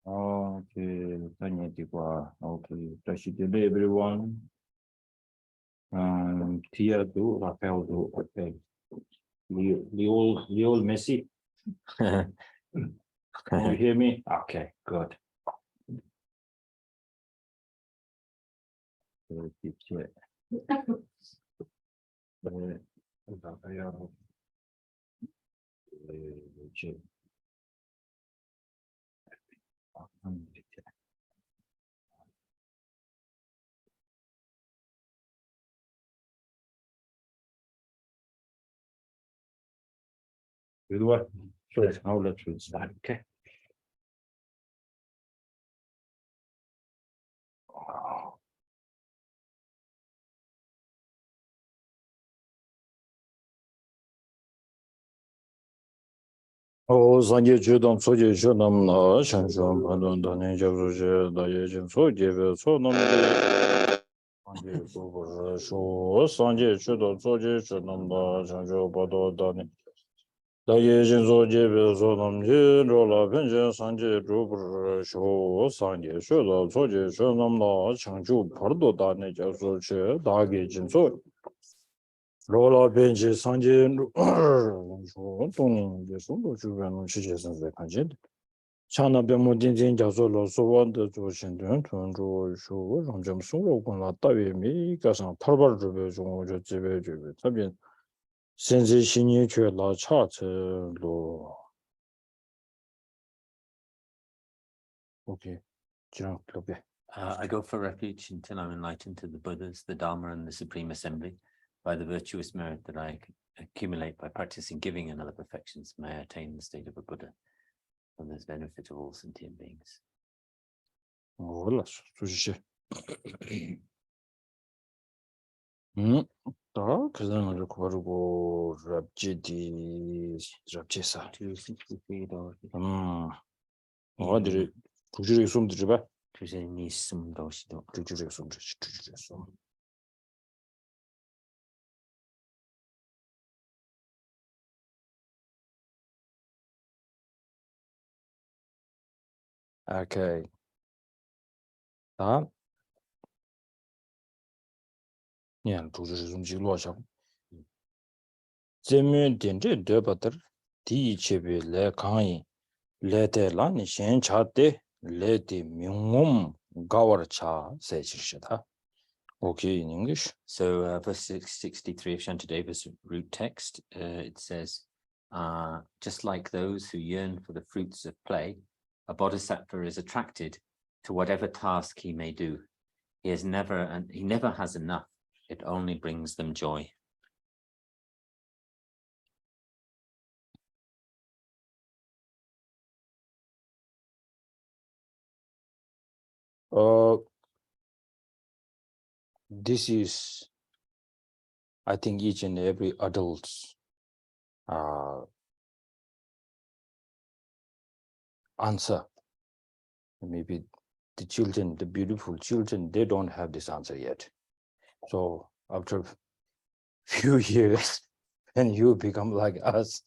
Okay, okay. Today, everyone. Tia do, Rafael do, okay. Leo Messi. Can you hear me? Okay, good. Good one. So now let's start. Okay. Sanje Judam Soji Junam Na Shansham Padon Dani Jabruja Dayajin Soji Sonam Sanje Judam Soji Junam Na Shansham Padon Dani Dayajin Soji Sonam Rola Pension Sanje Rubur Sho Sanje Judam Soji Junam Na Shanju Pardo Dani Jabruja Dagajin Soji Rola Benji Sanje Tony, the Solo Juvenile Chiches and the Kajit. Chana Bemodin Jazolo, so one the Joshin to enjoy show on Jam Solo, Gonatavi, me, Gasan, Tarbar Juve, Jive, Tabian, Sensi Shinichi, La Chat, Lo. Okay, Jiran Club. I go for refuge until I'm enlightened to the Buddhas, the Dharma, and the Supreme Assembly. By the virtuous merit that I accumulate by practicing giving and other perfections, may I attain the state of a Buddha, for the benefit of all sentient beings. Voilà, слушай. Так, 그다음에 이렇게 바르고 랍제사. 어디를 두주를 숨 들지 봐. 주제니 숨도 시도. 두주를 숨 들지, 두주를 숨. Okay. 다. 냥 두주를 숨 지루하셔. 제면 된데 되버들 디체베 레 강이 레데란 신차데 레디 명음 가워차 세지시다. Okay, in English. So verse 63 of Shantideva's root text, it says, just like those who yearn for the fruits of play, a bodhisattva is attracted to whatever task he may do. He never has enough. It only brings them joy. This is, I think, each and every adult's answer. Maybe the children, the beautiful children, they don't have this answer yet. So after a few years, when you become like us,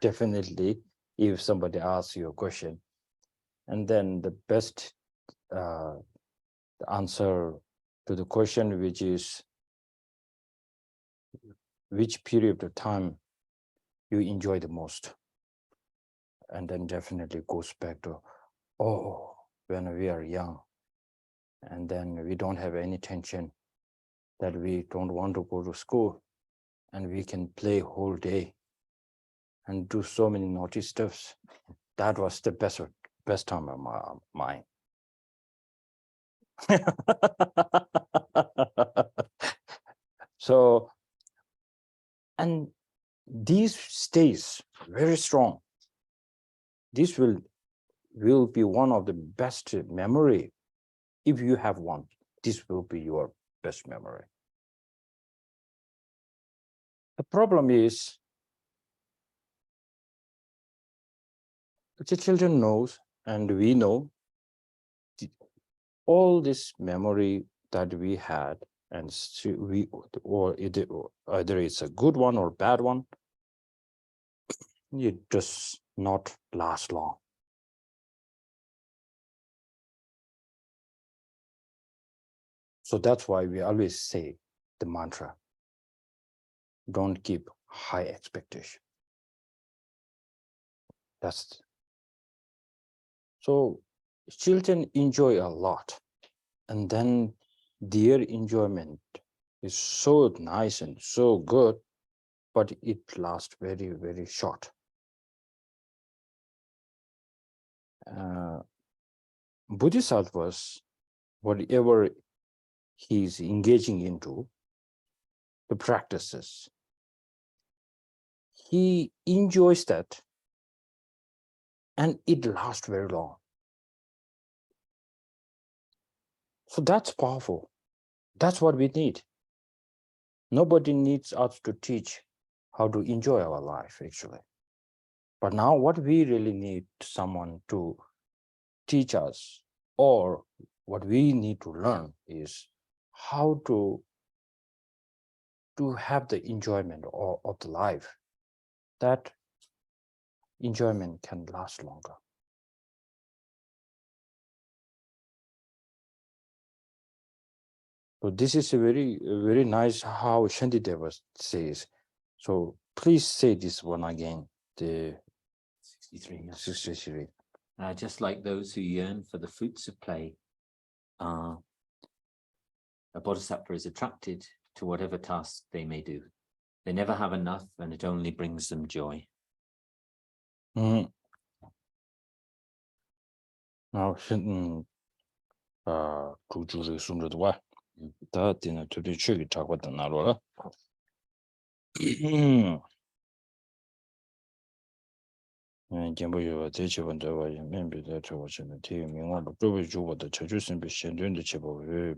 definitely, if somebody asks you a question, and then the best the answer to the question, which is which period of time you enjoy the most, and then definitely goes back to, oh, when we are young, and then we don't have any tension, that we don't want to go to school, and we can play whole day and do so many naughty stuffs. That was the best time of my mind. So, and these stays very strong. This will be one of the best memory. If you have one, this will be your best memory. The problem is, the children knows, and we know, all this memory that we had, and either it's a good one or bad one, it does not last long. So that's why we always say the mantra, don't keep high expectation. So children enjoy a lot, and then their enjoyment is so nice and so good, but it lasts very, very short. Bodhisattvas, whatever he's engaging into, the practices, he enjoys that, and it lasts very long. So that's powerful. That's what we need. Nobody needs us to teach how to enjoy our life, actually. But now what we really need someone to teach us, or what we need to learn, is how to have the enjoyment of the life. That enjoyment can last longer. So this is a very, very nice how Shantideva says. So please say this one again, the 63. Yeah. 63. Just like those who yearn for the fruits of play, a bodhisattva is attracted to whatever task they may do. They never have enough, and it only brings them joy. Now, 주주를 순르도와 다 되는 둘이 책이 작았던 나로라. genpoyo 대체본 대화 멤버들 저거는 되게 명확하고 또 주고도 저주선비 신도인의 제보 왜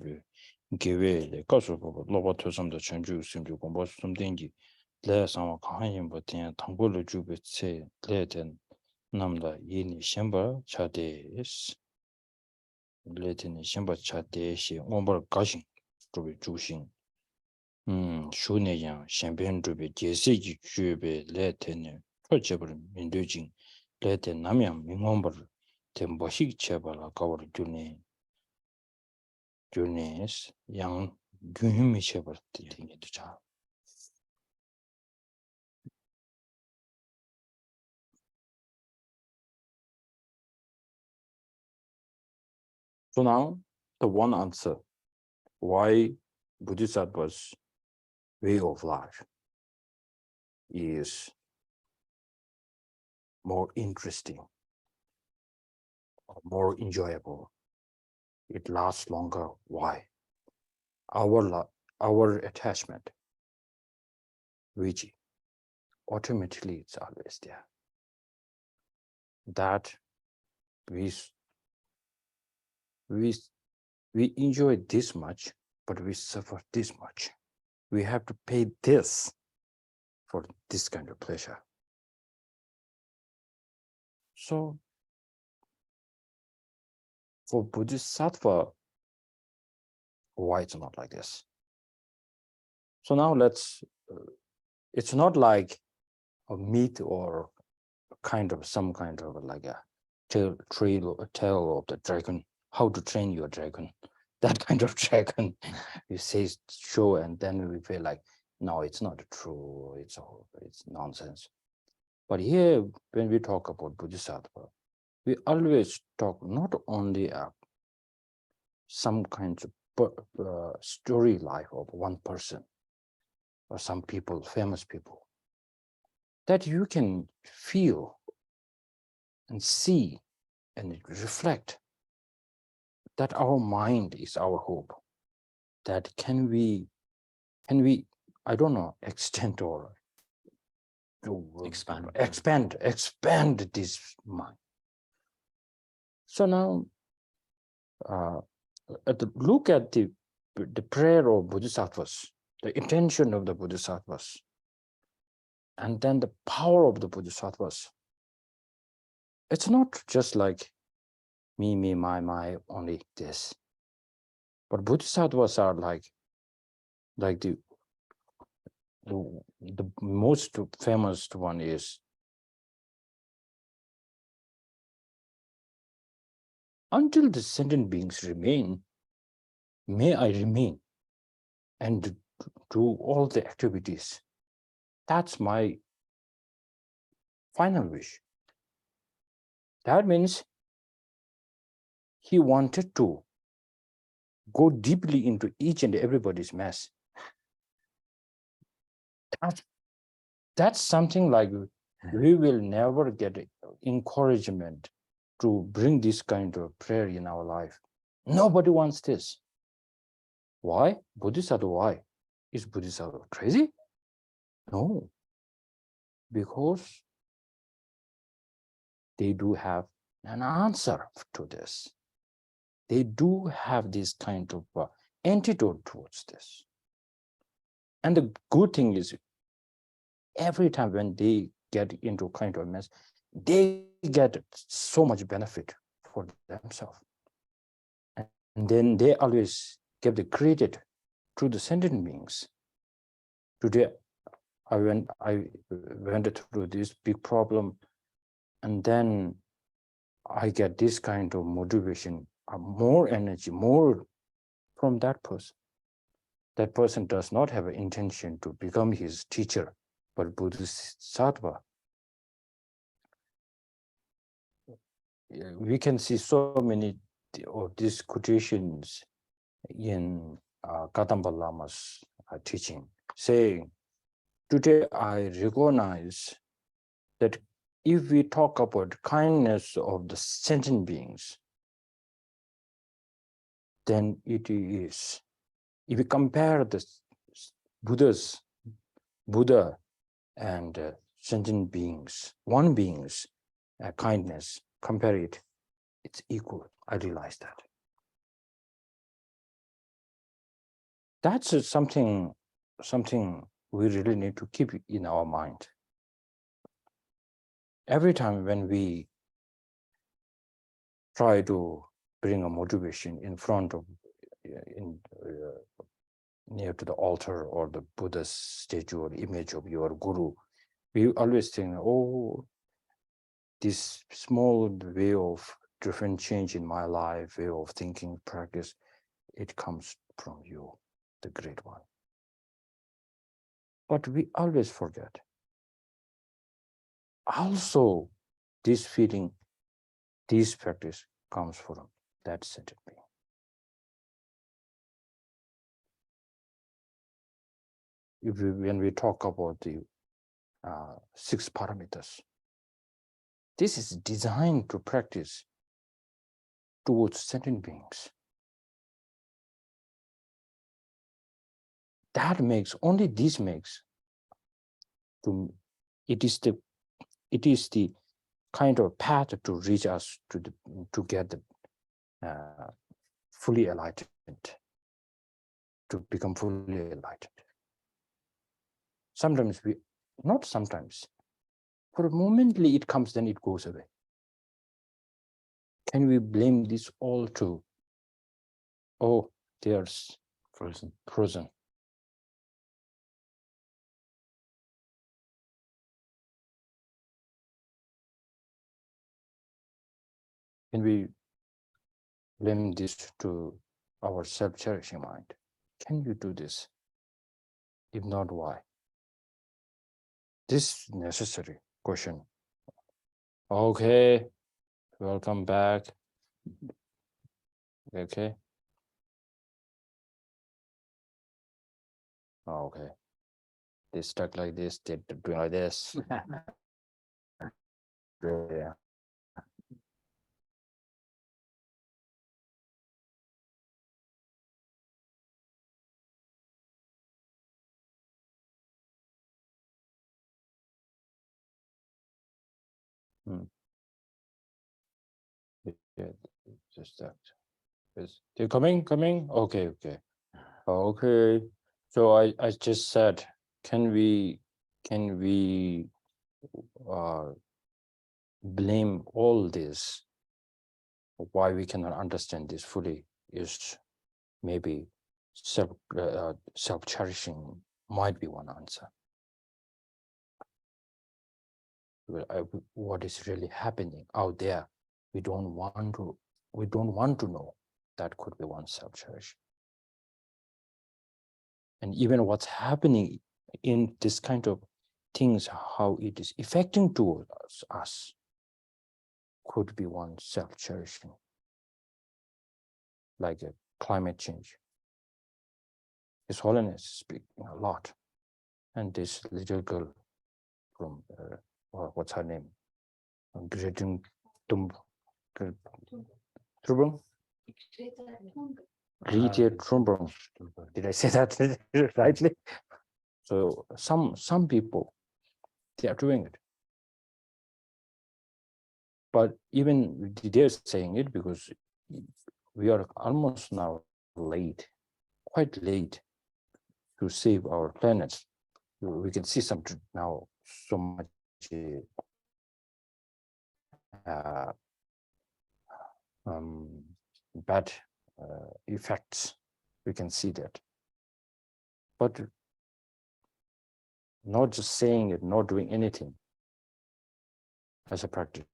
개외에 가서 보고 로봇 섬도 전주 심주 공부 좀 된기 내상과 강한 버튼 당고를 주고 체 레든 남다 이니 셴바 차데스 레든 셴바 차데시 원벌 가신 주비 주신 슈네양 셴변 주비 제세기 주비 레든 표제벌 민도진 레든 남양 민원벌 템버식 제발아 가वर 주네스 양 균흠이 제벌 되게 자. So now, the one answer why Bodhisattva's way of life is more interesting, more enjoyable. It lasts longer. Why? Our attachment, which ultimately it's always there. That we enjoy this much, but we suffer this much. We have to pay this for this kind of pleasure. So for Bodhisattva, why it's not like this? So now it's not like a myth or some kind of like a tale of the dragon, how to train your dragon, that kind of dragon. You say show, and then we feel like, no, it's not true, it's nonsense. But here, when we talk about Bodhisattva, we always talk not only some kind of story life of one person or some people, famous people, that you can feel and see and reflect that our mind is our hope. That can we, I don't know, extend or expand this mind. So now, look at the prayer of Bodhisattvas, the intention of the Bodhisattvas, and then the power of the Bodhisattvas. It's not just like me, my, only this. But Bodhisattvas are like the most famous one is until the sentient beings remain, may I remain and do all the activities. That's my final wish. That means he wanted to go deeply into each and everybody's mess. That's something like we will never get encouragement to bring this kind of prayer in our life. Nobody wants this. Why? Bodhisattva, why? Is Bodhisattva crazy? No. Because they do have an answer to this. They do have this kind of antidote towards this. And the good thing is, every time when they get into kind of mess, they get so much benefit for themselves. And then they always give the credit to the sentient beings. Today, I went through this big problem, and then I get this kind of motivation, more energy, more from that person. That person does not have an intention to become his teacher, but Bodhisattva. We can see so many of these quotations in Kadamba Lama's teaching, saying, today I recognize that if we talk about kindness of the sentient beings, then it is, if we compare the Buddha and sentient beings, one being's kindness, compare it, it's equal. I realize that. That's something we really need to keep in our mind. Every time when we try to bring a motivation in front of, near to the altar or the Buddha's statue or image of your guru, we always think, oh, this small way of different change in my life, way of thinking, practice, it comes from you, the great one. But we always forget. Also, this feeling, this practice comes from that sentient being. When we talk about the 6 paramitas, this is designed to practice towards sentient beings. That makes, only this makes, it is the kind of path to reach us to get the fully enlightened, to become fully enlightened. Sometimes not sometimes, for a momently it comes, then it goes away. Can we blame this all to, oh, there's frozen. Can we blame this to our self-cherishing mind? Can you do this? If not, why? This is necessary question. Okay, welcome back. Okay. Okay. They stuck like this, they're doing like this. Yeah. Yeah, just that. They're coming. Okay. Okay. So I just said, can we blame all this? Why we cannot understand this fully is maybe self-cherishing might be one answer. What is really happening out there? We don't want to know. That could be one self-cherishing. and even what's happening in this kind of things, how it is affecting towards us, could be one self-cherishing, like a climate change. His Holiness is speaking a lot, and this little girl from what's her name? Greeting Trumbung? Did I say that rightly? So some people, they are doing it. But even they're saying it because we are almost now late, quite late to save our planet. We can see some now so much bad effects. We can see that. But not just saying it, not doing anything as a practice.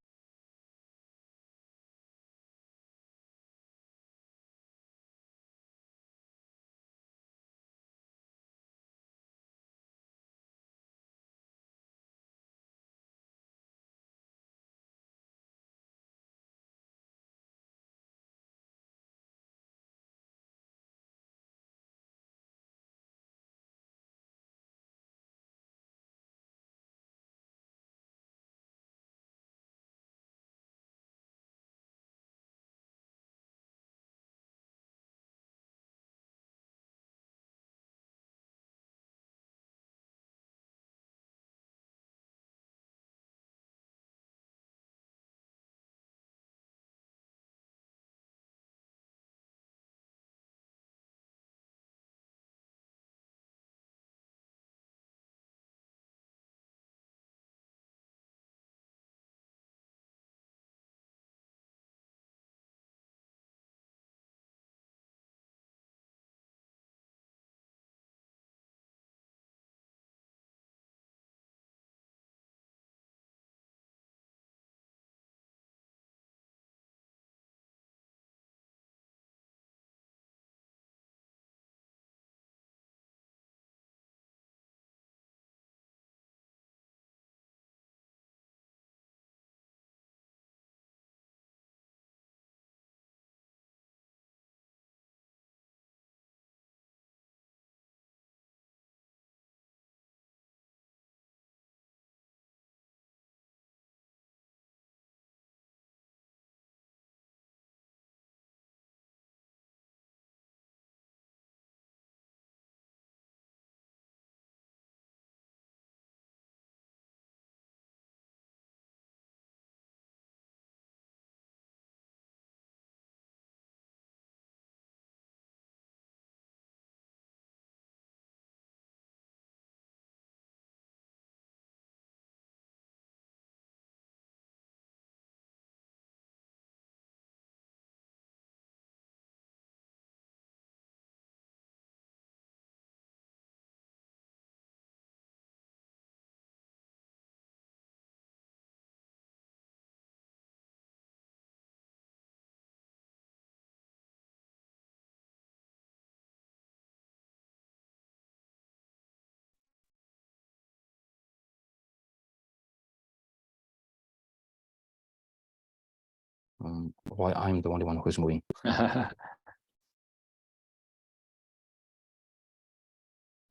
Why I'm the only one who's moving.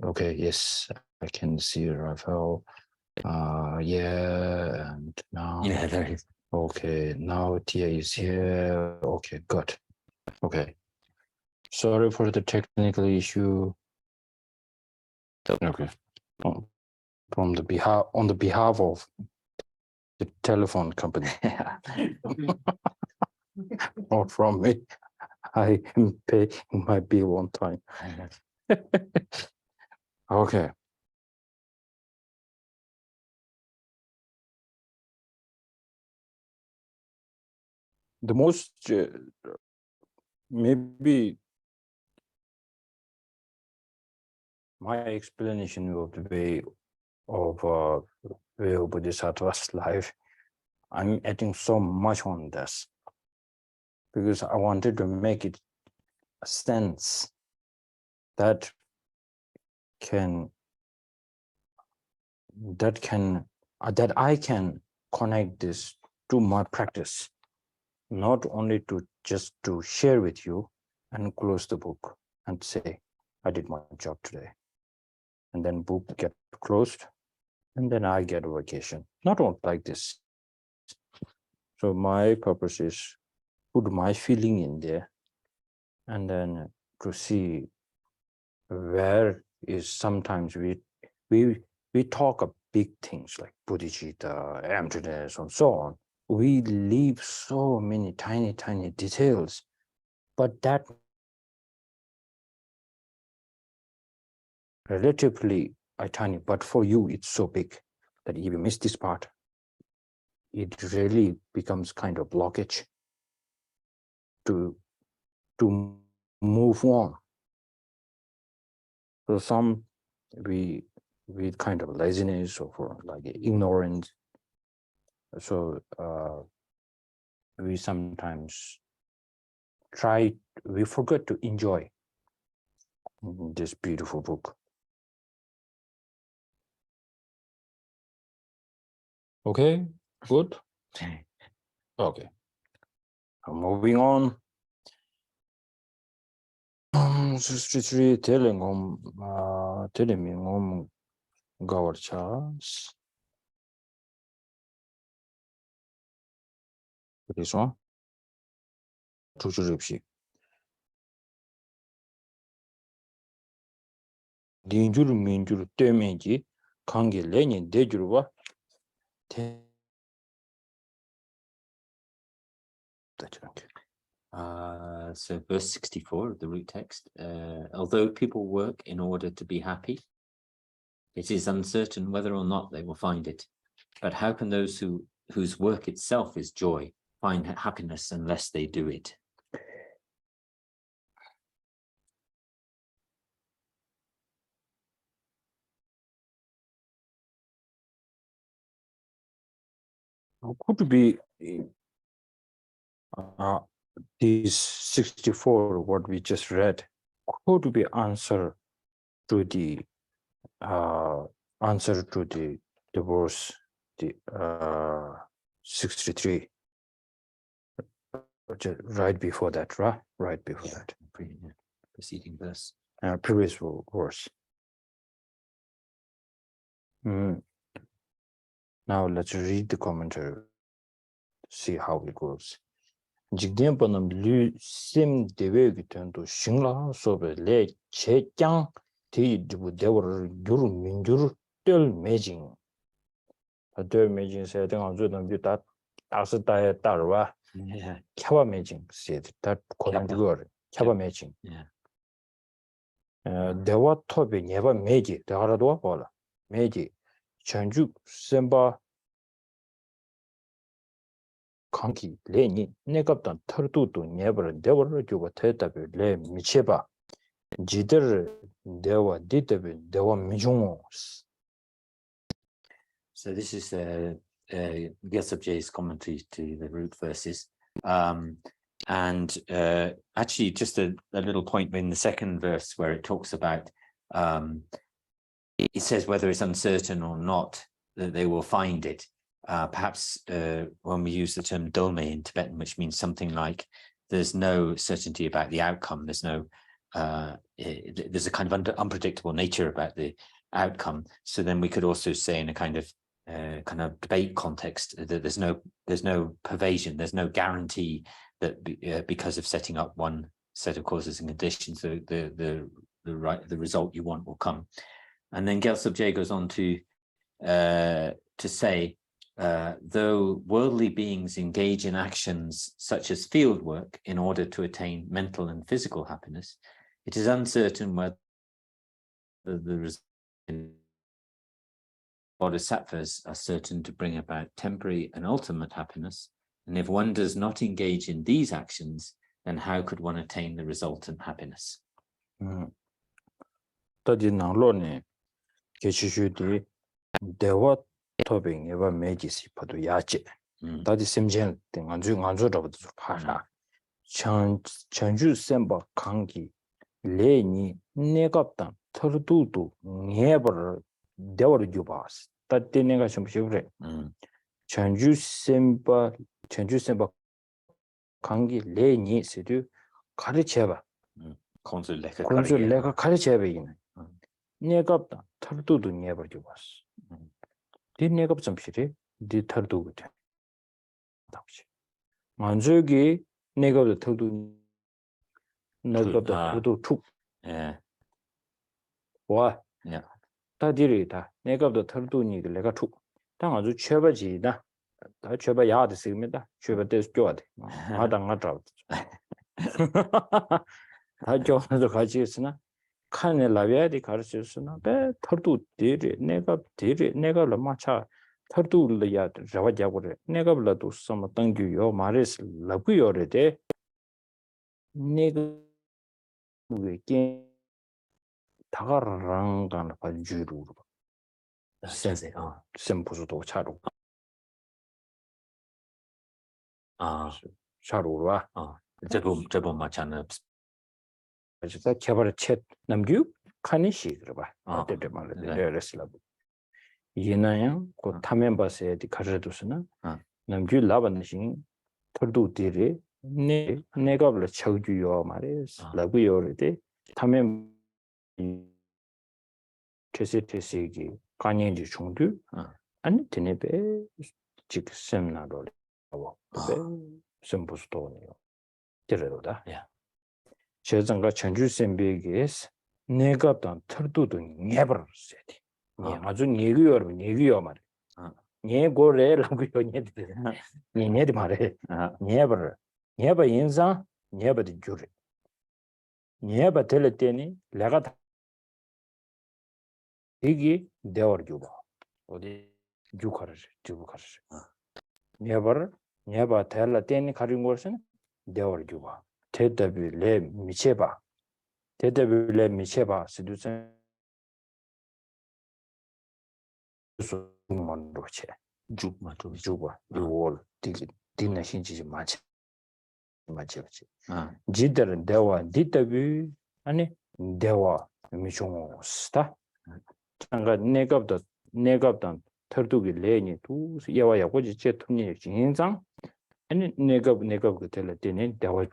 Okay, yes, I can see Raphael. Yeah, and now. Yeah, there is. Okay, now Tia is here. Okay, good. Okay. Sorry for the technical issue. Okay. On the behalf of the telephone company. Not from me. I am paying my bill on time. Okay. The most maybe my explanation of the way of Bodhisattva's life, I'm adding so much on this because I wanted to make it a sense that I can connect this to my practice, not only just to share with you and close the book and say, I did my job today. And then book get closed, and then I get a vacation. Not all like this. So my purpose is put my feeling in there, and then to see where is sometimes we talk of big things like bodhicitta, emptiness, and so on. We leave so many tiny details, but that relatively are tiny, but for you it's so big that if you miss this part, it really becomes kind of blockage to move on. So some we kind of laziness or for like ignorance. So we sometimes we forget to enjoy this beautiful book. Okay, good. Okay, moving on. 63 telling me Gawar Charles. This one. Tuchuripshi. Dinjuru minjuru temenji kangi lenyin dejuruwa. So verse 64 of the root text, although people work in order to be happy, it is uncertain whether or not they will find it. But how can those whose work itself is joy find happiness unless they do it? Could be these 64 what we just read could be answer to the verse 63 right before that, right before that Preceding verse, previous verse. Now let's read the commentary, see how it goes. Jigdenpanam lu sim dewe gitendo shingla sobe le che kyang ti dibu dewar gyur minjur tel mejing. Tel mejing said on Zudan Butat as a diet darwa kaba mejing said that kodangur kaba mejing. Dewa tobe never meji the Haradwa Pola meji chanju semba kanki le니 내갑단 털두도 never dever 주고 대답을 le 미체바 지들 대와 디데베 대와 미중오. So this is Gyaltsabje's commentary to the root verses. And actually just a little point in the second verse where it talks about, it says whether it's uncertain or not that they will find it. Perhaps when we use the term dolme in Tibetan, which means something like there's no certainty about the outcome, there's no there's a kind of unpredictable nature about the outcome. So then we could also say in a kind of debate context that there's no pervasion, there's no guarantee that because of setting up one set of causes and conditions, the result you want will come. And then Gyaltsabje goes on to say, though worldly beings engage in actions such as field work in order to attain mental and physical happiness, it is uncertain whether the bodhisattvas are certain to bring about temporary and ultimate happiness. And if one does not engage in these actions, then how could one attain the resultant happiness? Dewa topping ever majis padu yache. That is simgen thing anzu of the para. Chanju semba kangi leni negaptan 털두도 never deor jubas. Tatti nega shum shivre. Chanju semba kangi le ni sidu 가르쳐봐. Konsul leka 군수 내가 가르쳐봐 이네. 내가 털두도 never jubas. 디 내가 좀 필요. 디 털두고 돼. 당시. 만족이 내가 털두 내가 털두 툭. 예. 와. 예. 다 디리다. 내가 털두니 내가 툭. 당 아주 최바지다. 다 최바 야드 쓰입니다. 최바 때스 줘야 돼. 마당 가다. 다 줘서 같이 있으나 칸에 라비아디 가르쳤으나 배 털두 디리 내가 마차 털두를 잡아자고래. 내가 불러도 some 당규요 말에서 라구요래데 내가 왜 다가랑 가는 반주로 자세. 셈부수도 차로 차로와 저번 마찬가지. 그래서 개발의 챗 남규 칸이시 그러봐 어때 말을 레레슬라브 이나양 그 타멤바스에 가르쳐두스나 남규 라반신 털두들이 내가 불러 쳐주요 말이야 라구요르데 타멤 테세테세기 간연지 중두 아니 테네베 직sem나로 하고 셈부스도니요 데려다 제정가 전주sem비게스 내가던 털두도 never said 아주 얘기요 말이야 예고래라고 얘기들 얘네들 말해 never 인상 never 주리 never 될 때니 내가 이게 되어줘 봐 어디 주카르시 never 될 때니 가린 것은 되어줘 봐 대답을 미쳐봐 대답을 미쳐봐 스두선 만로체 주봐 이월 디나 신지 맞지 지들은 대화 디답이 아니 대화 미종스타 장가 내가던 털두기 레니 두 야와야고지 제통이 진상 아니 내가 그 될 때는 대화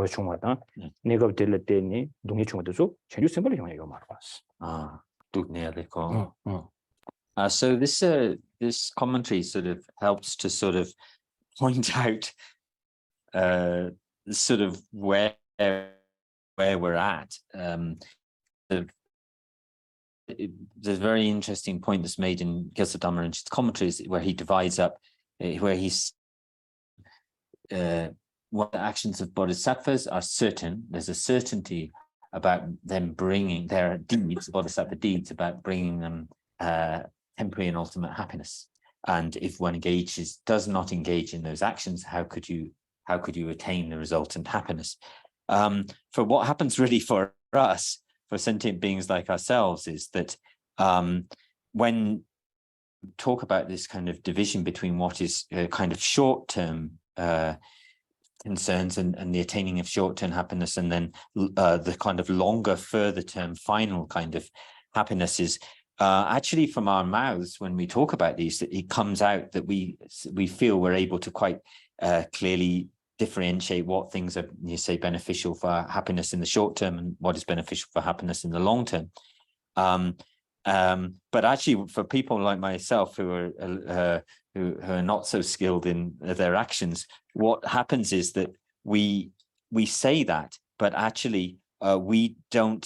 중마다 내가 될 때니 동의 중마다서 전주 셈벌이 영향을 많이 봤어. analytical. So this commentary sort of helps to sort of point out sort of where we're at. There's a very interesting point that's made in Gyaltsen Dhamma and commentaries where he divides up, where he's what the actions of bodhisattvas are certain. There's a certainty about them bringing their deeds, bodhisattva deeds, about bringing them temporary and ultimate happiness. And if one does not engage in those actions, how could you attain the resultant happiness? For what happens really for us, for sentient beings like ourselves, is that when we talk about this kind of division between what is kind of short-term concerns and the attaining of short-term happiness, and then the kind of longer, further-term, final kind of happiness, is actually from our mouths when we talk about these, it comes out that we feel we're able to quite clearly differentiate what things are, you say, beneficial for happiness in the short term and what is beneficial for happiness in the long term. But actually, for people like myself who are not so skilled in their actions, what happens is that we say that, but actually we don't.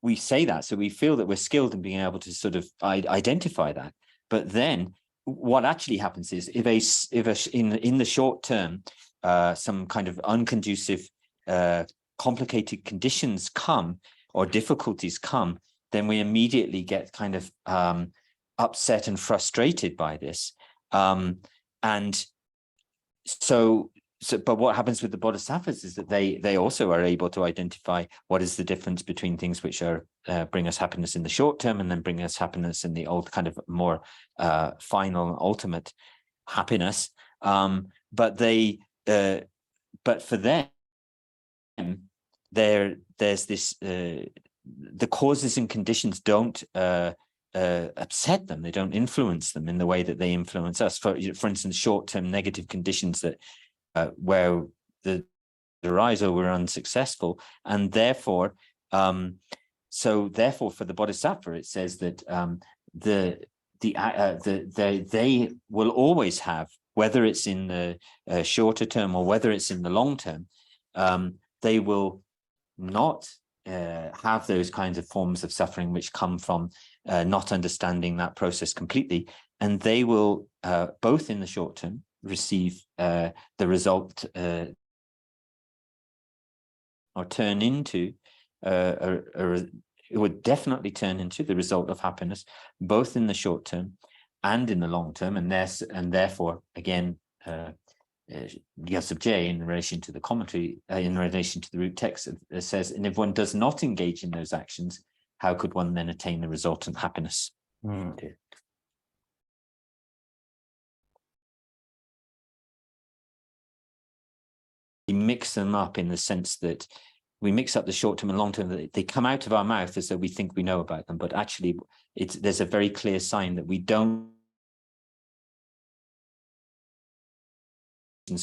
We say that, so we feel that we're skilled in being able to sort of identify that. But then, what actually happens is, if in the short term, some kind of unconducive, complicated conditions come or difficulties come, then we immediately get kind of upset and frustrated by this. And so, but what happens with the bodhisattvas is that they also are able to identify what is the difference between things which are bring us happiness in the short term and then bring us happiness in the old kind of more final, ultimate happiness. But for them, there's this the causes and conditions don't upset them. They don't influence them in the way that they influence us. For instance, short-term negative conditions that where the arise or we're unsuccessful, and therefore, therefore, for the Bodhisattva, it says that they will always have, whether it's in the shorter term or whether it's in the long term, they will not have those kinds of forms of suffering which come from not understanding that process completely, and they will both in the short term receive the result or turn into it would definitely turn into the result of happiness, both in the short term and in the long term, and therefore again Yasub J, in relation to the commentary, in relation to the root text, says, and if one does not engage in those actions, how could one then attain the resultant happiness? Okay. We mix them up in the sense that we mix up the short term and long term. They come out of our mouth as though we think we know about them, but actually there's a very clear sign that we don't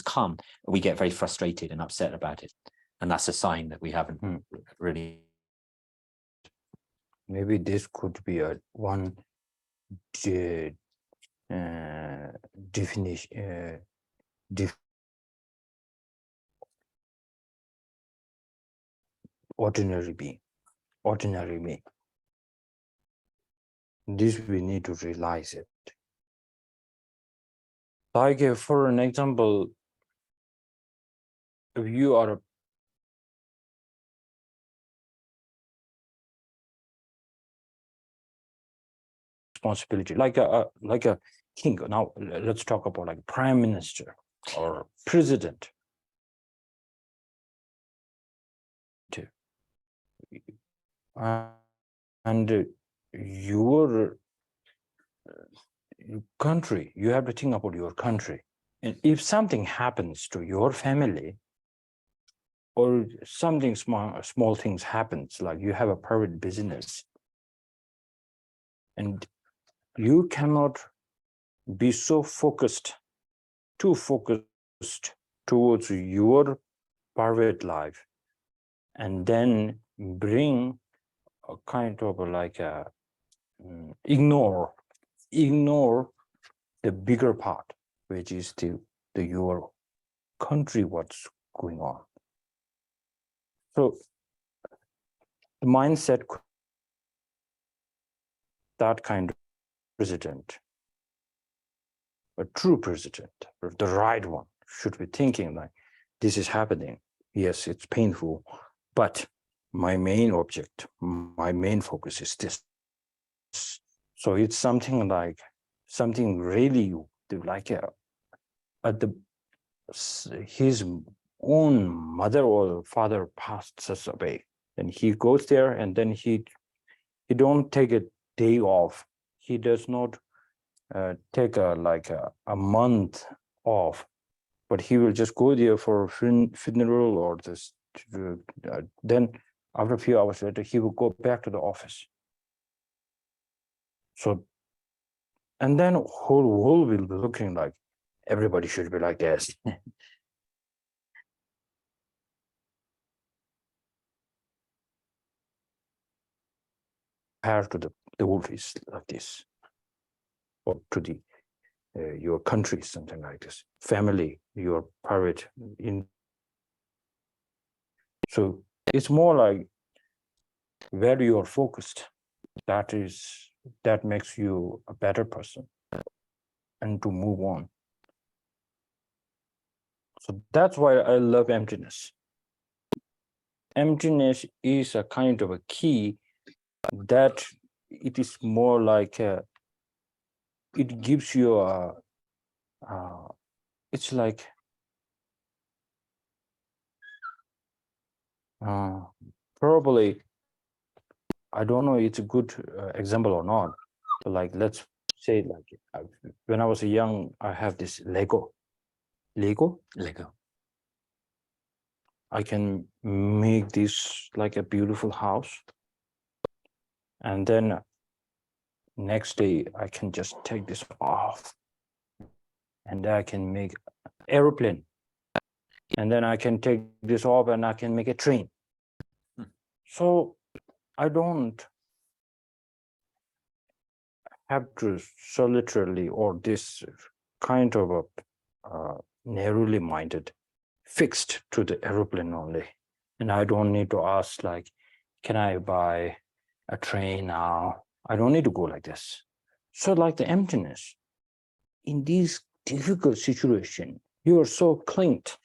come, we get very frustrated and upset about it, and that's a sign that we haven't really. Maybe this could be one definition. Ordinary being, ordinary me. This we need to realize it. Like for an example, if you are a responsibility, like a king. Now let's talk about like prime minister or president. And your country, you have to think about your country. And if something happens to your family, or something small things happens, like you have a private business, and you cannot be so too focused towards your private life, and then bring a kind of like a ignore the bigger part, which is your country, what's going on. So the mindset, that kind of president, a true president, or the right one, should be thinking like, this is happening. Yes, it's painful, but my main object, my main focus is this. So it's something really like his own mother or father passed us away, and he goes there, and then he don't take a day off. He does not take a month off, but he will just go there for a funeral or this. Then after a few hours later, he will go back to the office. So, and then whole world will be looking like everybody should be like this. Compared to the wolf is like this, or to the your country, something like this, family, your private. So it's more like where you are focused. That makes you a better person, and to move on. So that's why I love emptiness. Emptiness is a kind of a key that it is more like it gives you it's like probably, I don't know it's a good example or not, but like let's say like when I was young, I have this Lego. I can make this like a beautiful house, And then next day, I can just take this off. And I can make aeroplane. And then I can take this off and I can make a train. So I don't have to solitarily or this kind of a narrowly minded, fixed to the aeroplane only. And I don't need to ask like, can I buy a train now? I don't need to go like this. So like the emptiness, in these difficult situations, you are so clinged,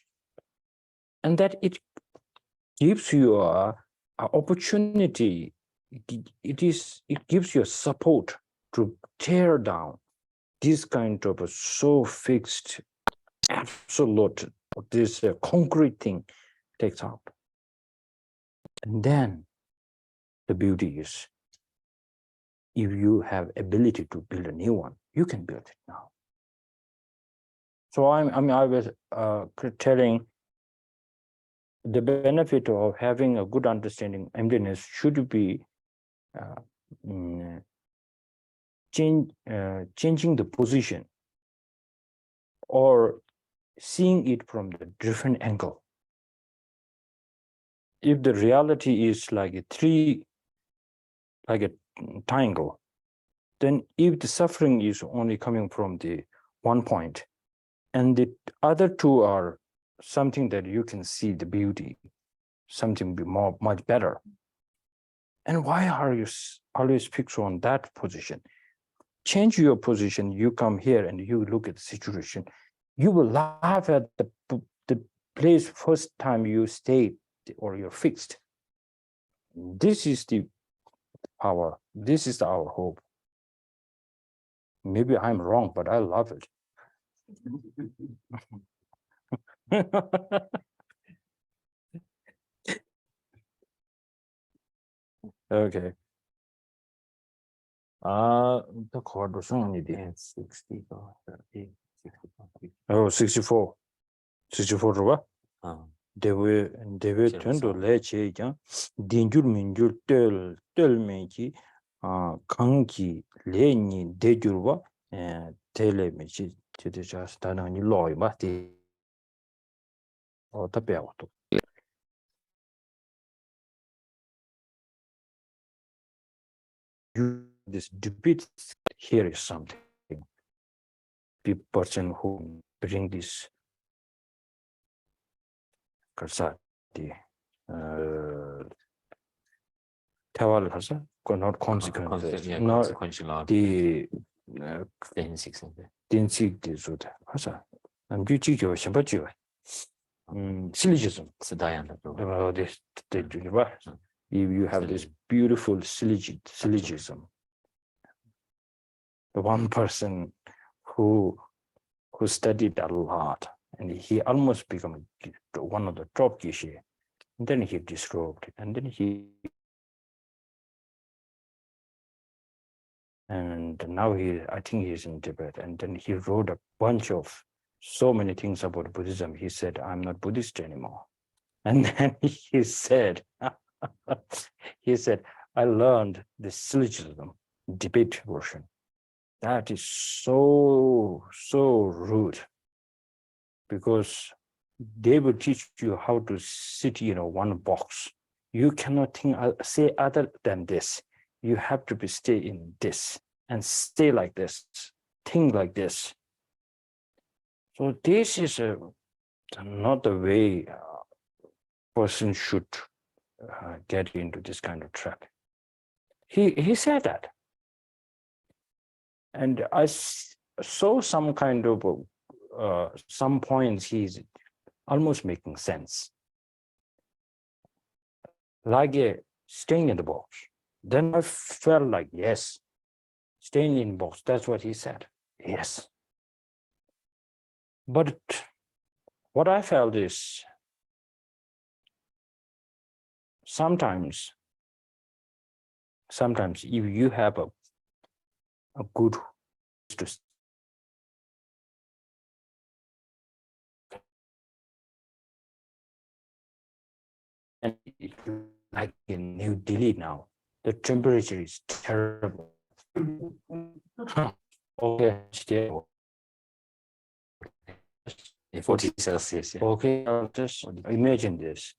and that it gives you a opportunity. It gives you a support to tear down this kind of a so fixed, absolute, this concrete thing takes out. And then the beauty is, if you have ability to build a new one, you can build it now. So I was telling the benefit of having a good understanding emptiness should be changing the position or seeing it from the different angle. If the reality is like a triangle, then if the suffering is only coming from the one point, and the other two are something that you can see the beauty, something much better. And why are you always fixed on that position? Change your position. You come here and you look at the situation. You will laugh at the place first time you stayed or you're fixed. This is the power. This is our hope. Maybe I'm wrong, but I love it. Okay. The chord was only the 64. Oh, 64. 64 ruba. Dewe tendo leche ja dinjur minjur tel mechi kangi leni dejurwa tele mechi tede jas tana ni loy ba ti o tape auto. You this debate here is something. The person who bring this the tawal hasa not consequences, not consequential the densik suda hasa syllogism. If you have this beautiful syllogism, the one person who studied a lot and he almost became one of the top geshe, and then he disrobed, and then now I think he's in Tibet, and then he wrote a bunch of so many things about Buddhism. He said, I'm not Buddhist anymore. And then he said, I learned the syllogism debate version. That is so rude, because they will teach you how to sit in one box. You cannot say other than this. You have to stay in this and stay like this, think like this. So this is not the way a person should get into this kind of trap. He said that. And I saw some kind of, some points he's almost making sense. Like staying in the box. Then I felt like, yes, staying in the box, that's what he said. Yes. But what I felt is sometimes if you have a good to and like in New Delhi now, the temperature is terrible. Okay, still. 40 Celsius. Yeah. Okay, just imagine this.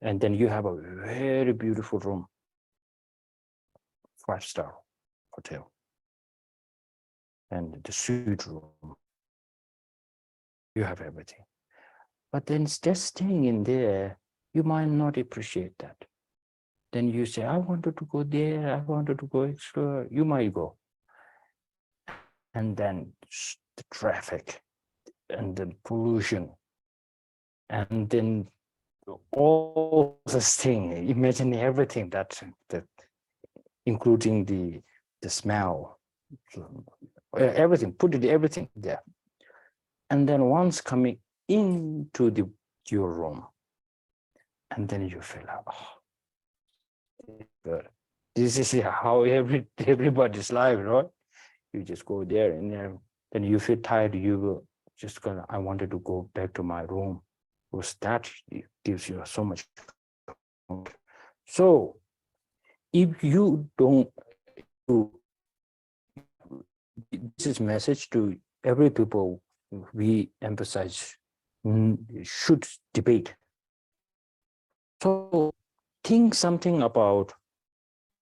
And then you have a very beautiful room, 5-star hotel. And the suite room, you have everything. But then just staying in there, you might not appreciate that. Then you say, I wanted to go there, I wanted to go explore. You might go. And then the traffic and the pollution, and then all this thing, imagine everything that including the smell, everything, everything there. And then once coming into your room, and then you feel like, oh, this is how everybody's life, right? You just go there and then you feel tired, you will just gonna, I wanted to go back to my room, because that gives you so much. So if you don't, this is message to every people, we emphasize should debate. So think something about,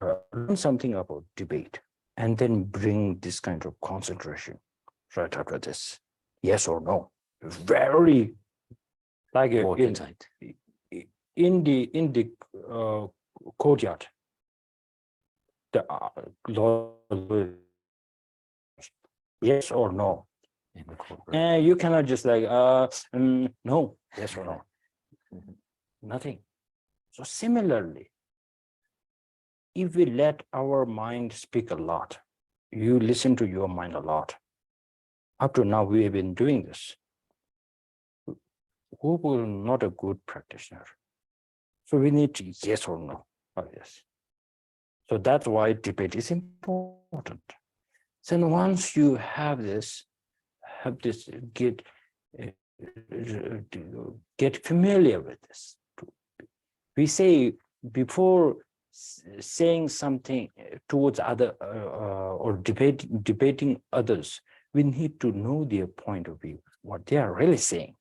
learn something about debate, and then bring this kind of concentration right after this. Yes or no. Very like in the courtyard. The yes or no. And you cannot just like no, yes or no. Nothing. So similarly, if we let our mind speak a lot, you listen to your mind a lot. Up to now, we have been doing this. Who will not a good practitioner? So we need to yes or no. Oh, yes. So that's why debate is important. So once you have this, get familiar with this. We say before saying something towards other or debating others, we need to know their point of view, what they are really saying.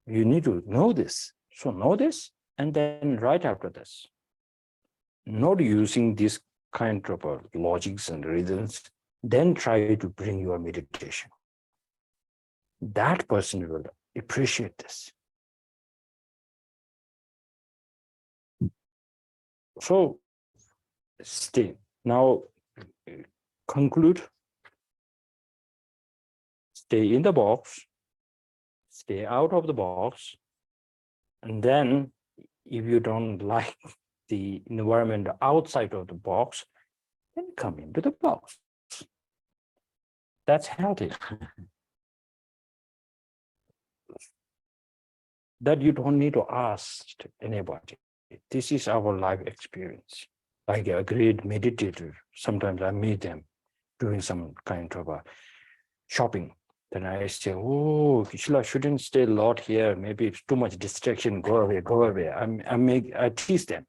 You need to know this. So know this, and then right after this, not using this kind of logics and reasons, then try to bring your meditation. That person will appreciate this. So stay. Now conclude. Stay in the box. Stay out of the box. And then if you don't like the environment outside of the box, then come into the box. That's healthy. That you don't need to ask anybody. This is our life experience. Like a great meditator, sometimes I meet them doing some kind of a shopping. Then I say, oh, Kishla shouldn't stay a lot here. Maybe it's too much distraction. Go away, go away. I tease them.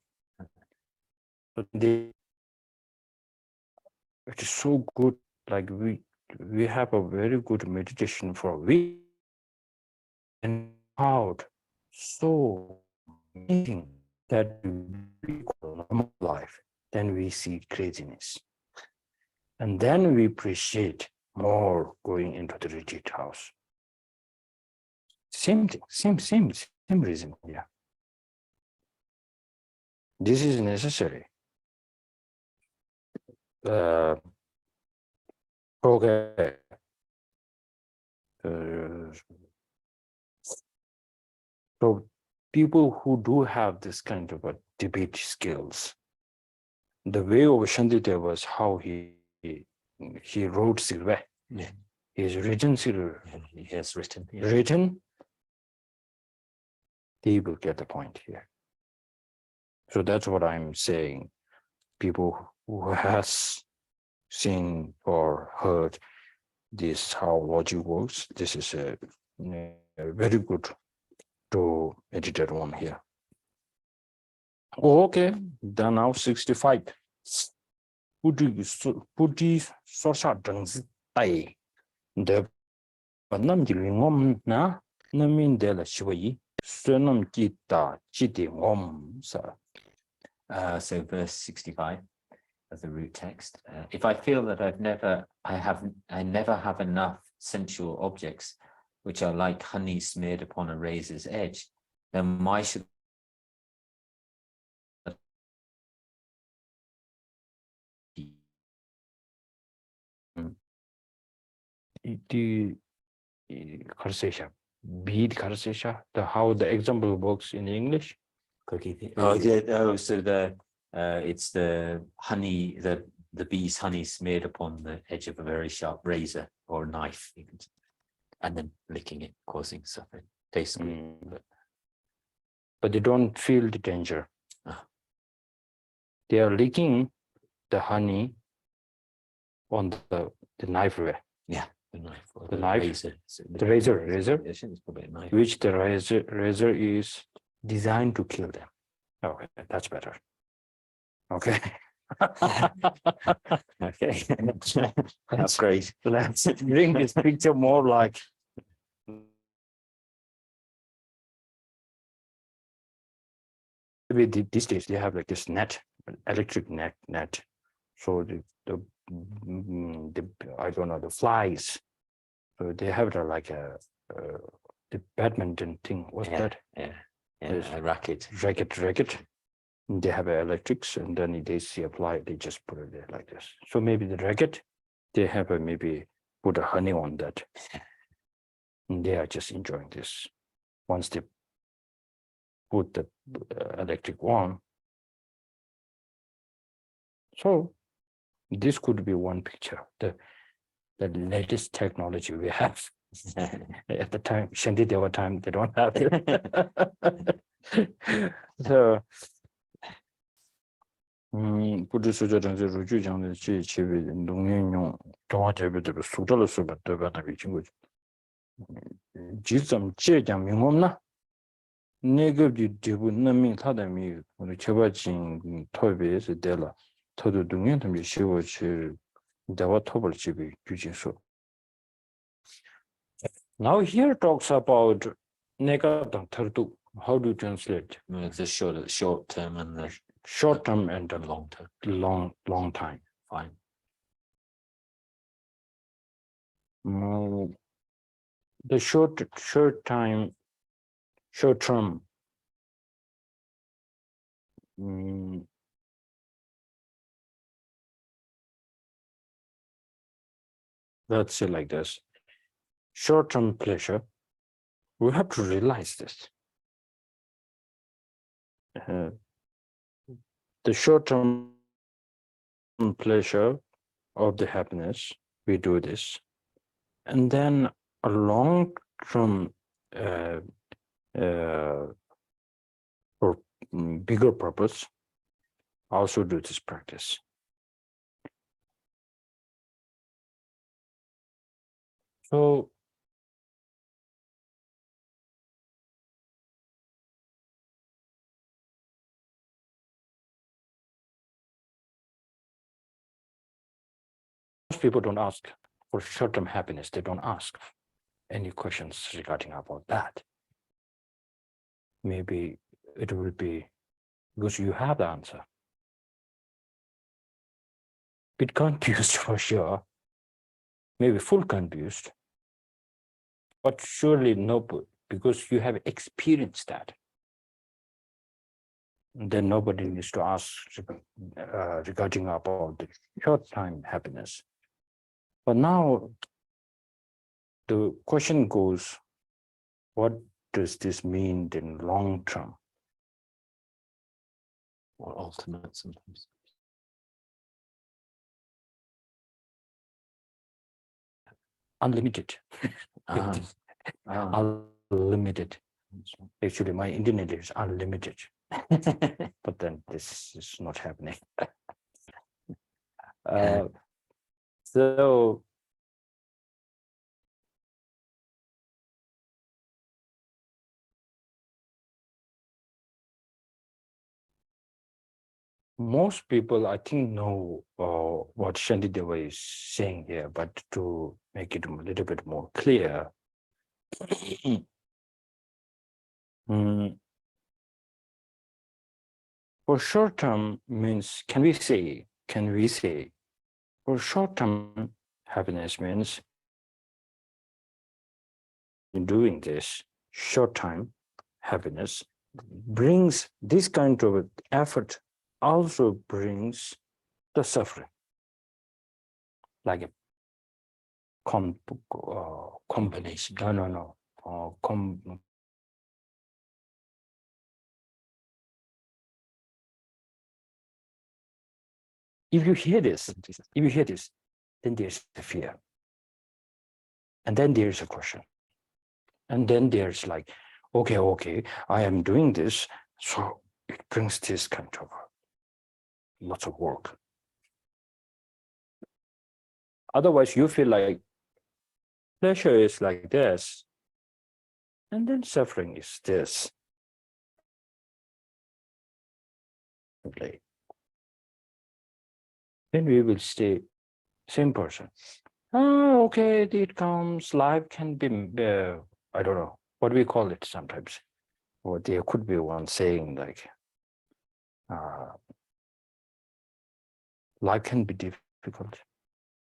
But it is so good. Like we have a very good meditation for a week. And out so amazing that we call normal life, then we see craziness. And then we appreciate more going into the retreat house. Same thing, same reason. Yeah. This is necessary. Okay. So people who do have this kind of a debate skills, the way of Shantideva was how he wrote Silva. Yeah. He's written Silva. He has written. Yeah. Written, they will get the point here. So that's what I'm saying. People who has seen or heard this, how logic works, this is a very good to meditate on here. Oh, okay, done now 65. Buddhi sosa dangzi tai de banam ji lingom na namin de la shiwayi sunam kita chiti ngom sa. So verse 65 of the root text. If I feel that I never have enough sensual objects which are like honey smeared upon a razor's edge, then why should The Karsesha, bead Karsesha, how the example works in English? Oh, so it's the honey, the bee's honey smeared upon the edge of a very sharp razor or knife, and then licking it, causing suffering. Tastes good, but they don't feel the danger. Ah. They are licking the honey on the knife way. Yeah, the knife or the knife, razor. the razor, It's probably a knife. which the razor is designed to kill them. Okay, that's better. Okay. Okay, that's great. Let's bring this picture more like maybe these days they have like this net, electric net. So the I don't know, the flies. So they have like the badminton thing. What's that? Yeah, Yes. a racket. Racket. They have electrics, and then they see a fly, they just put it there like this. So maybe the racket, they have maybe put a honey on that. And they are just enjoying this. Once they put the electric on. So this could be one picture, the latest technology we have. At the time, Shantideva time, they don't have it. So, Buddhist sujaranzi ruju jangde chi chibi nungnyong tongwa chebi tebi sudala suba teba na vichingu. Jizam che jang mingom na, negab di debu naming tada mi cheba jing tobe se dela, todo dungyen tambi shiwa chi dewa tobal chibi gyujin su. Now here talks about nega dang tardu. How do you translate? It's the short term and the Short term and the long term. long time. Fine. The short term. Let's say like this. Short-term pleasure. We have to realize this. The short-term pleasure of the happiness, we do this, and then a long-term or bigger purpose, also do this practice. So most people don't ask for short-term happiness. They don't ask any questions regarding about that. Maybe it will be because you have the answer. Bit confused for sure, maybe full confused, but surely no, because you have experienced that. Then nobody needs to ask regarding about the short-time happiness. But now the question goes, what does this mean in long term? Or ultimate sometimes. Unlimited. Oh. Unlimited. Actually, my internet is unlimited. But then this is not happening. So most people, I think, know what Shantideva is saying here, but to make it a little bit more clear, for short term means, can we say, for short term happiness means doing this short time happiness brings this kind of effort, also brings the suffering, like a combination. If you hear this, then there's the fear, and then there's a question, and then there's like, okay, I am doing this, so it brings this kind of lots of work. Otherwise, you feel like pleasure is like this, and then suffering is this. Then we will stay same person. Oh, okay, it comes. Life can be, I don't know what we call it sometimes. Or there could be one saying like, life can be difficult,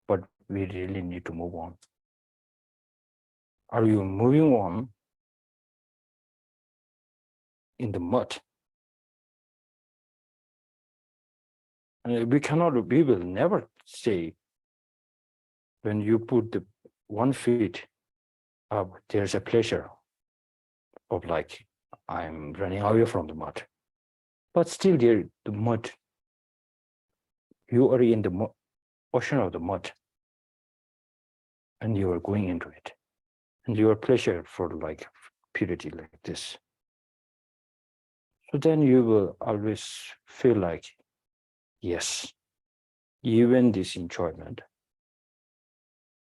but we really need to move on. Are you moving on in the mud? And we will never say, when you put the 1 feet up, there's a pleasure of like, I'm running away from the mud. But still there, the mud, you are in the ocean of the mud, and you are going into it. And your pleasure for like purity like this. So then you will always feel like, yes, even this enjoyment,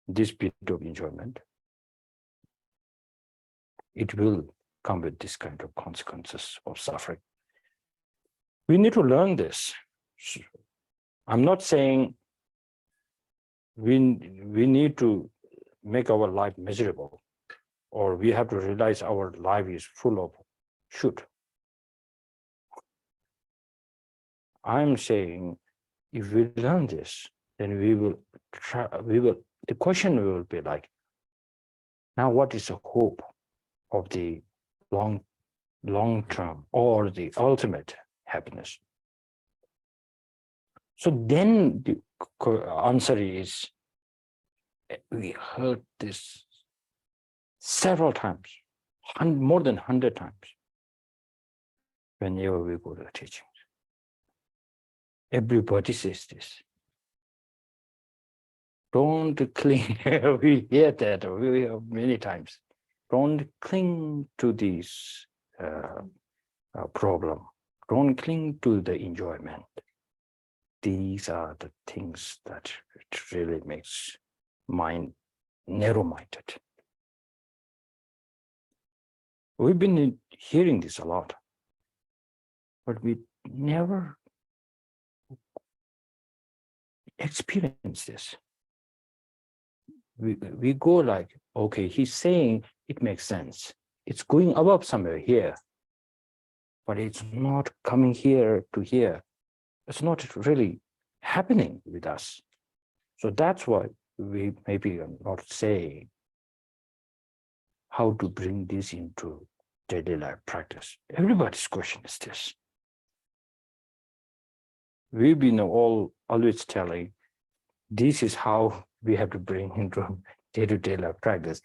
this bit of enjoyment, it will come with this kind of consequences of suffering. We need to learn this. I'm not saying we need to make our life miserable, or we have to realize our life is full of should. I'm saying if we learn this, then we will try, the question will be like, now what is the hope of the long term or the ultimate happiness? So then the answer is, we heard this several times, more than 100 times, whenever we go to the teachings. Everybody says this. Don't cling. We hear that we hear many times. Don't cling to this problem. Don't cling to the enjoyment. These are the things that it really makes mind narrow-minded. We've been hearing this a lot, but we never experience this. We go like, okay, he's saying it makes sense. It's going above somewhere here, but it's not coming here to here. It's not really happening with us. So that's why we maybe are not saying how to bring this into daily life practice. Everybody's question is this. We've been always telling, this is how we have to bring into day-to-day life practice.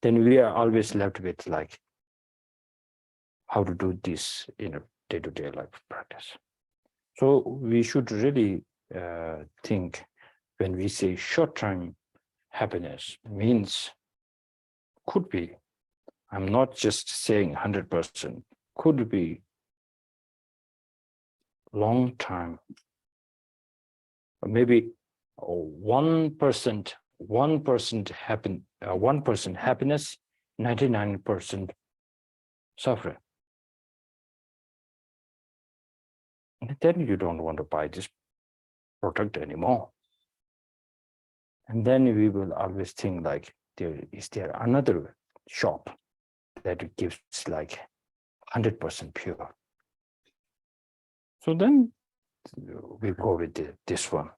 Then we are always left with like, how to do this in a day-to-day life practice. So we should really think, when we say short-term happiness means, could be, I'm not just saying 100%, could be long time, or maybe 1% happiness, 99% suffering. then you don't want to buy this product anymore. And then we will always think like, is there another shop that gives like 100% pure? So then we go with this one.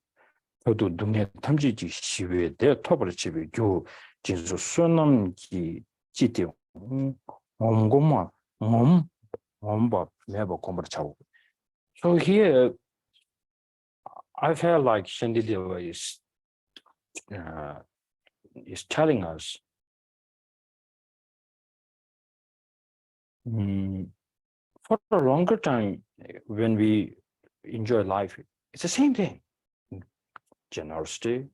저도 눈에 탐지지 시외 내 톱을 집에 교 진수 수남기 지대 엄고마 엄바 매버 공부를 차고. So here I feel like Shantideva is telling us for a longer time when we enjoy life, it's the same thing. Generosity,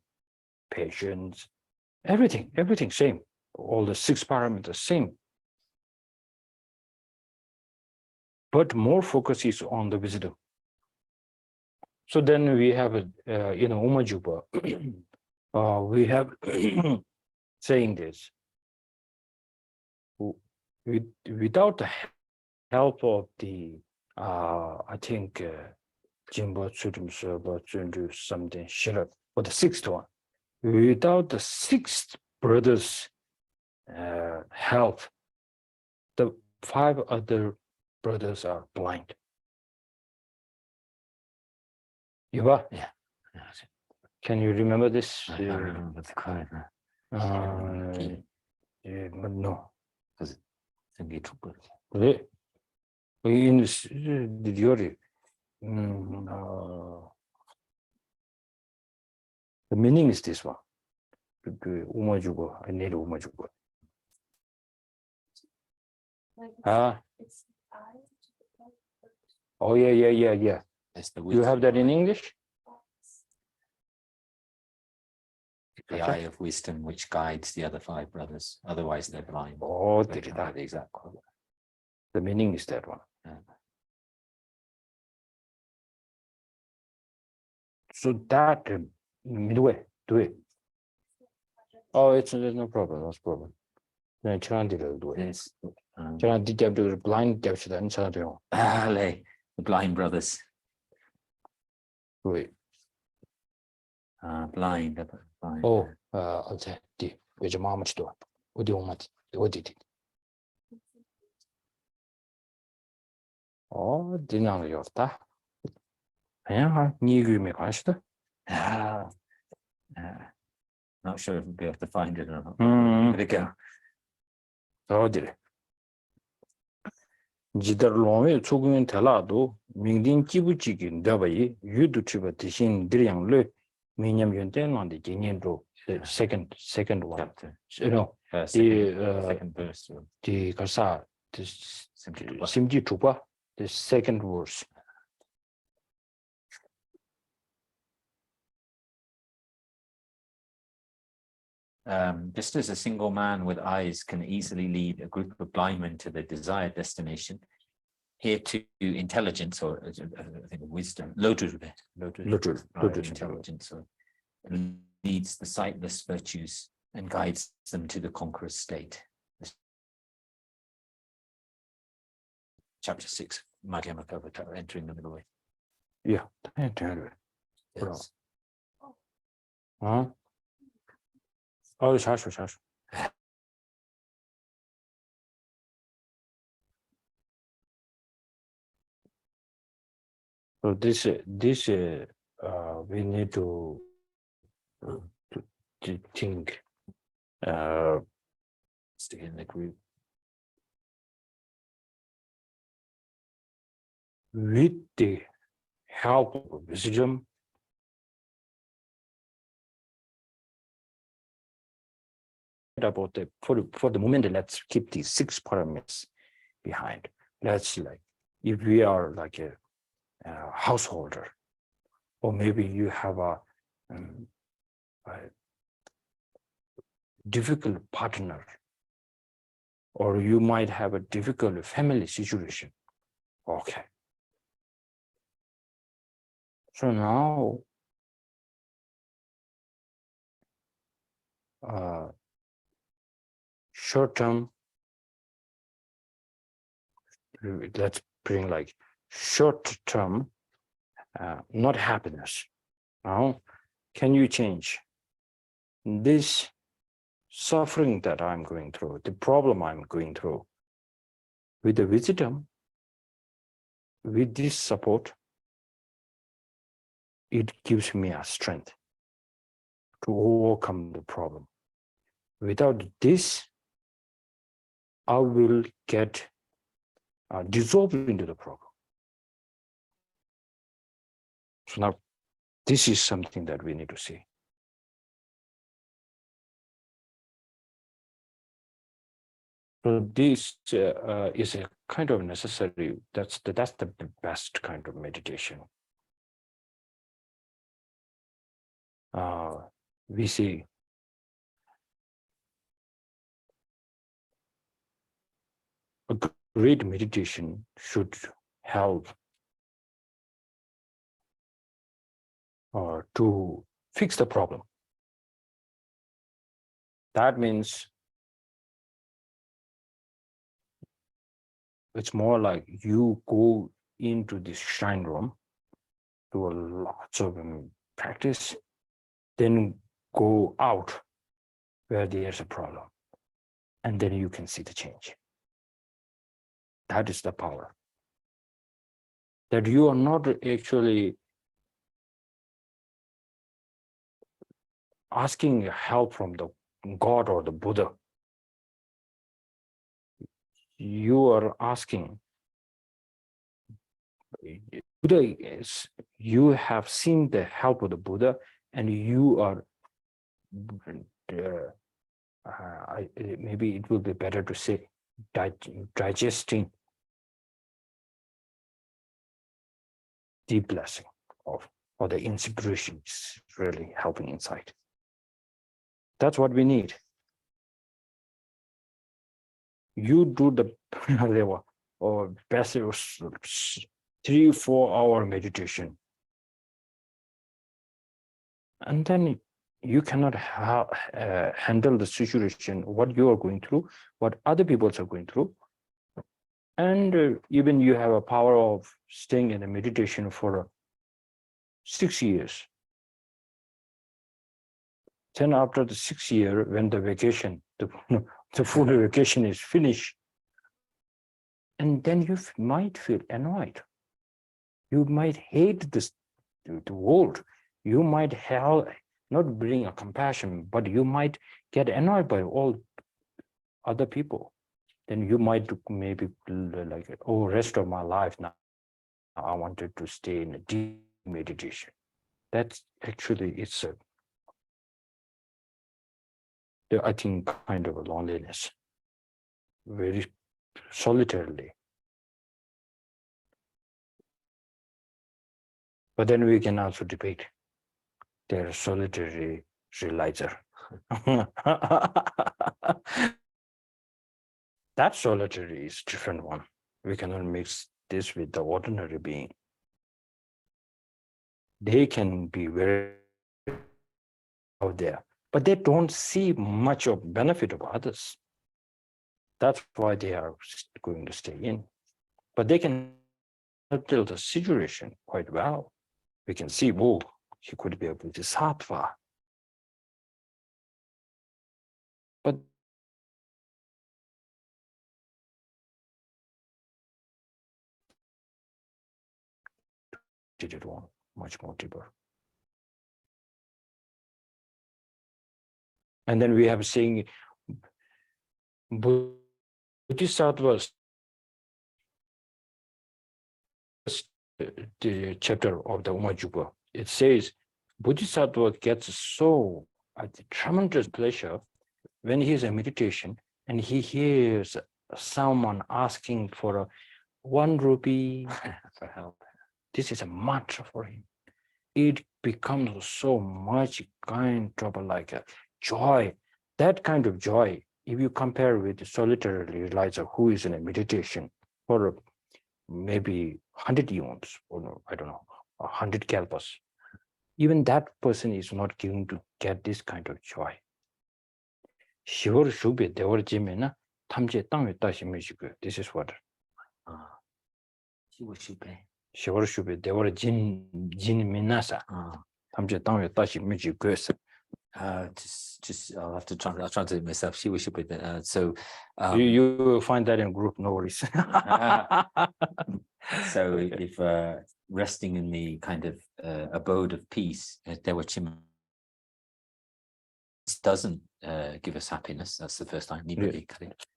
patience, everything same. All the 6 parameters same. But more focus is on the wisdom. So then we have Umajuba, we have saying this. Without the help of the, I think, Jimbo Tsurim Serba Tsundu something Shirab, or the 6th one, without the 6th brother's help, the 5 other brothers are blind. Yeah. Can you remember this? I can't remember the quote. But no. Because it's In the theory, the meaning is this one. Umajugo, I need Umajugo. Oh yeah. You have that in English? The eye of wisdom which guides the other 5 brothers, otherwise they're blind. Oh, They don't have the exact quote. the meaning is that one. Yeah. So that midway, do it. Oh, there's no problem. That's problem. No, do it. Yes. Blind the blind brothers. Wait. Blind. Oh, 어제 요즘 마음치도 어디 오마지 어디. 디나는 좋다. 그냥 니규에 관시다. Not sure if we'll be able to find it or not. There you go. 어디래? 지더롱에 초기엔 달라도 민딘 기부지기 내봐이 유튜브 대신 드량을 미념 연대만데 개념도 second one. Chapter. No, Second verse. the kasa the Simply simji chupa the second verse. Just as a single man with eyes can easily lead a group of blind men to their desired destination, here too intelligence, or I think wisdom, intelligence, leads the sightless virtues and guides them to the conqueror's state. Chapter 6, Madhyamaka, entering the middle way. Yeah. Yes. Huh? Oh, 샤슈. So this we need to think Stay in the group. with the help of wisdom. About the for the moment, let's keep these 6 parameters behind. Let's if we are like a householder, or maybe you have a difficult partner, or you might have a difficult family situation. Okay. So now short term, let's bring like short term not happiness. Now, can you change this suffering that I'm going through, the problem I'm going through, with the wisdom, with this support? It gives me a strength to overcome the problem. Without this, I will get dissolved into the problem. So now, this is something that we need to see. So this is a kind of necessary. That's the best kind of meditation. We see a great meditation should help to fix the problem. That means it's more like you go into this shrine room, do a lots of practice, then go out where there's a problem, and then you can see the change. That is the power. That you are not actually asking help from the God or the Buddha. You are asking, Buddha is, you have seen the help of the Buddha, and you are, maybe it will be better to say, digesting the blessing of, or the inspiration is really helping inside. That's what we need. You do the or best 3-4 hour meditation, and then you cannot handle the situation, what you are going through, what other people are going through, and even you have a power of staying in a meditation for 6 years. Then after the 6th year, when the vacation, the full vacation is finished, and then you might feel annoyed. You might hate the world. You might not bring a compassion, but you might get annoyed by all other people. Then you might maybe like, oh, rest of my life now, I wanted to stay in a deep meditation. That's actually, it's I think, kind of a loneliness, very solitarily. But then we can also debate their solitary realizer. That solitary is different one. We cannot mix this with the ordinary being. They can be very out there, but they don't see much of benefit of others. That's why they are going to stay in. But they can handle the situation quite well. We can see, oh, he could be a bodhisattva. But did it one much more deeper. And then we have saying Bodhisattvas, the chapter of the Umajupa, it says Bodhisattva gets so tremendous pleasure when he is in meditation and he hears someone asking for 1 rupee for help. This is a mantra for him. It becomes so much kind of like a joy. That kind of joy, if you compare with the solitary realizer who is in a meditation for maybe 100 eons, or no, I don't know, 100 kalpas, even that person is not going to get this kind of joy. This is what. 시월 슈베 대월 진 미나사 탐제 땅에 다시 미지 괴스 just I'll have to I'll translate it myself. She should be so you find that in group, no worries. So if resting in the kind of abode of peace, doesn't give us happiness. That's the first time.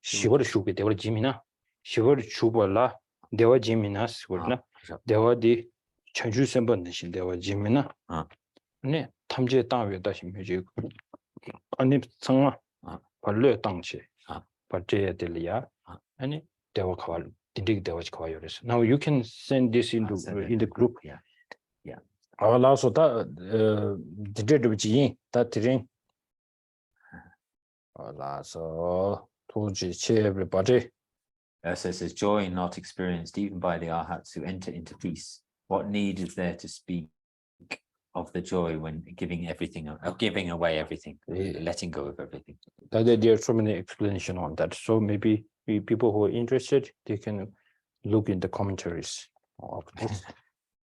시월 슈베 대월 지미나 시월 슈벌라 대월 지미나스 그러나 대월디 천주 선번 대신 대월 지미나 네 탐제 땅에 다시 미지 아니 성아 벌레 땅치 벌제에 들리야 아니 대화 가발 딘dig 대화지 가요레스. Now you can send this into in the group. Yeah. 알아서 다 디데드지 다 드링 알아서 도지치 everybody. So it says joy not experienced even by the arhats who enter into peace. What need is there to speak of the joy when giving everything, giving away everything, letting go of everything? There's so many explanations on that. So maybe people who are interested, they can look in the commentaries of this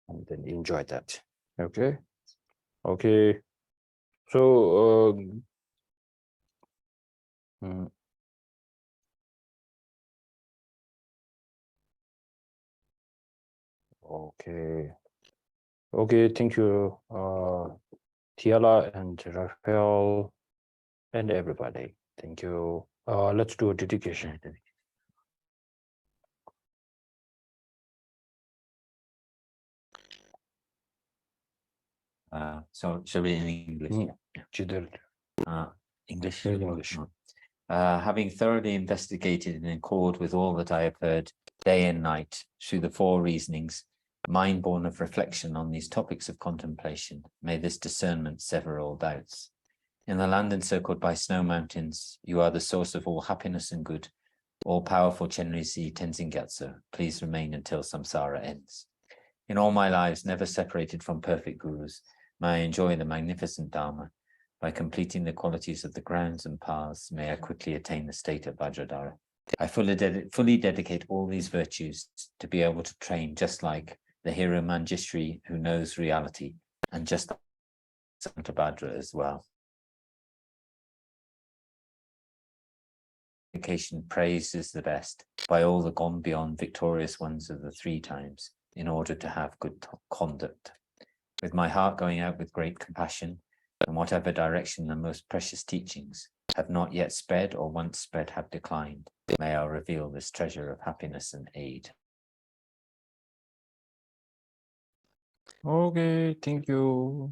and then enjoy that. Okay. So okay, thank you, Tiala and Raphael and everybody. Thank you. Let's do a dedication. So shall we in English? English. Having thoroughly investigated in accord with all that I have heard day and night through the four reasonings, mind born of reflection on these topics of contemplation, may this discernment sever all doubts. In the land encircled by snow mountains, you are the source of all happiness and good. All powerful Chenrisi Tenzin Gyatso, please remain until samsara ends. In all my lives, never separated from perfect gurus, may I enjoy the magnificent Dharma. By completing the qualities of the grounds and paths, may I quickly attain the state of Vajradhara. I fully dedicate all these virtues to be able to train just like the hero Manjushri who knows reality, and just like Santabhadra as well. Praise is the best by all the gone beyond victorious ones of the 3 times, in order to have good conduct. With my heart going out with great compassion, in whatever direction the most precious teachings have not yet sped or once sped have declined, may I reveal this treasure of happiness and aid. Okay, thank you.